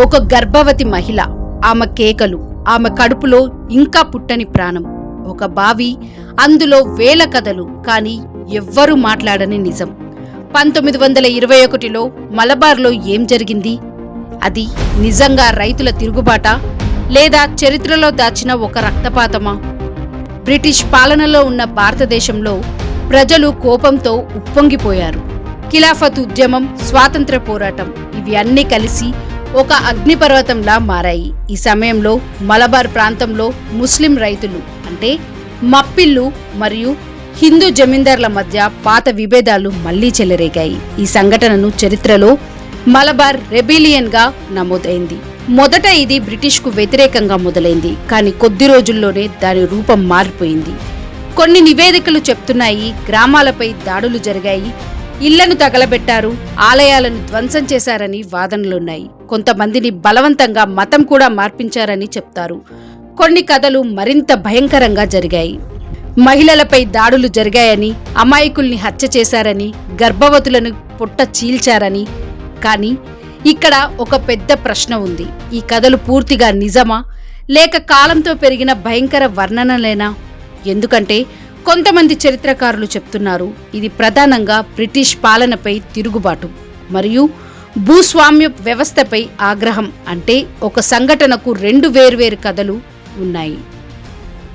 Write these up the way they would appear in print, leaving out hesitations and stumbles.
ఒక గర్భవతి మహిళ, ఆమె కేకలు, ఆమె కడుపులో ఇంకా పుట్టని ప్రాణం, ఒక బావి, అందులో వేల కథలు, కానీ ఎవ్వరూ మాట్లాడని నిజం. 1921లో మలబార్లో ఏం జరిగింది? అది నిజంగా రైతుల తిరుగుబాటా, లేదా చరిత్రలో దాచిన ఒక రక్తపాతమా? బ్రిటిష్ పాలనలో ఉన్న భారతదేశంలో ప్రజలు కోపంతో ఉప్పొంగిపోయారు. ఖిలాఫత్ ఉద్యమం, స్వాతంత్ర పోరాటం, ఇవి అన్నీ కలిసి ఒక అగ్నిపర్వతంలా మారాయి. ఈ సమయంలో మలబార్ ప్రాంతంలో ముస్లిం రైతులు అంటే మప్పిళ్ళు మరియు హిందూ జమీందార్ల మధ్య పాత విభేదాలు మళ్లీ చెలరేగాయి. ఈ సంఘటనను చరిత్రలో మలబార్ రెబిలియన్ గా నమోదైంది. మొదట ఇది బ్రిటిష్కు వ్యతిరేకంగా మొదలైంది, కానీ కొద్ది రోజుల్లోనే దాని రూపం మారిపోయింది. కొన్ని నివేదికలు చెప్తున్నాయి, గ్రామాలపై దాడులు జరిగాయి, ఇళ్లను తగలబెట్టారు, ఆలయాలను ధ్వంసం చేశారని వాదనలున్నాయి. కొంతమందిని బలవంతంగా మతం కూడా మార్పించారని చెప్తారు. కొన్ని కథలు మరింత భయంకరంగా జరిగాయి. మహిళలపై దాడులు జరిగాయని, అమాయకుల్ని హత్య చేశారని, గర్భవతులను పొట్ట చీల్చారని. కానీ ఇక్కడ ఒక పెద్ద ప్రశ్న ఉంది. ఈ కథలు పూర్తిగా నిజమా, లేక కాలంతో పెరిగిన భయంకర వర్ణనలేనా? ఎందుకంటే కొంతమంది చరిత్రకారులు చెప్తున్నారు ఇది ప్రధానంగా బ్రిటిష్ పాలనపై తిరుగుబాటు మరియు భూస్వామ్య వ్యవస్థపై ఆగ్రహం. అంటే ఒక సంఘటనకు రెండు వేర్వేరు కథలు ఉన్నాయి.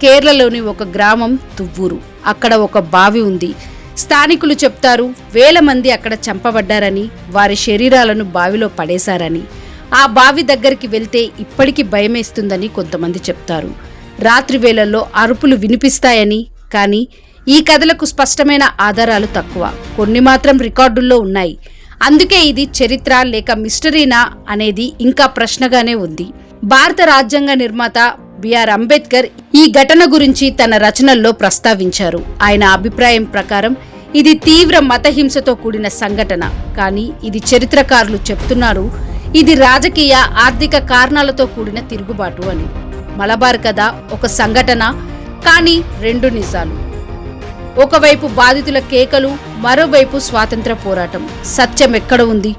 కేరళలోని ఒక గ్రామం తువ్వూరు, అక్కడ ఒక బావి ఉంది. స్థానికులు చెప్తారు వేల మంది అక్కడ చంపబడ్డారని, వారి శరీరాలను బావిలో పడేశారని. ఆ బావి దగ్గరికి వెళ్తే ఇప్పటికీ భయమేస్తుందని కొంతమంది చెప్తారు. రాత్రి వేళల్లో అరుపులు వినిపిస్తాయని. కానీ ఈ కథలకు స్పష్టమైన ఆధారాలు తక్కువ, కొన్ని మాత్రం రికార్డుల్లో ఉన్నాయి. అందుకే ఇది చరిత్ర లేక మిస్టరీనా అనేది ఇంకా ప్రశ్నగానే ఉంది. భారత రాజ్యాంగ నిర్మాత బిఆర్ అంబేద్కర్ ఈ ఘటన గురించి తన రచనల్లో ప్రస్తావించారు. ఆయన అభిప్రాయం ప్రకారం ఇది తీవ్ర మతహింసతో కూడిన సంఘటన. కానీ ఇది చరిత్రకారులు చెప్తున్నారు ఇది రాజకీయ, ఆర్థిక కారణాలతో కూడిన తిరుగుబాటు అని. మలబార్ కథ ఒక సంఘటన, కానీ రెండు నిజాలు. ఒకవైపు బాధితుల కేకలు, మరోవైపు స్వాతంత్ర పోరాటం. సత్యం ఎక్కడ ఉంది?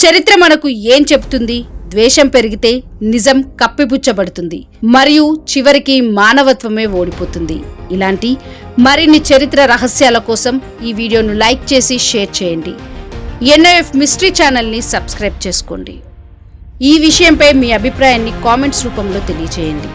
చరిత్ర మనకు ఏం చెప్తుంది? ద్వేషం పెరిగితే నిజం కప్పిపుచ్చబడుతుంది మరియు చివరికి మానవత్వమే ఓడిపోతుంది. ఇలాంటి మరిన్ని చరిత్ర రహస్యాల కోసం ఈ వీడియోను లైక్ చేసి షేర్ చేయండి. ఎన్ఐఎఫ్ మిస్టరీ ఛానల్ని సబ్స్క్రైబ్ చేసుకోండి. ఈ విషయంపై మీ అభిప్రాయాన్ని కామెంట్స్ రూపంలో తెలియజేయండి.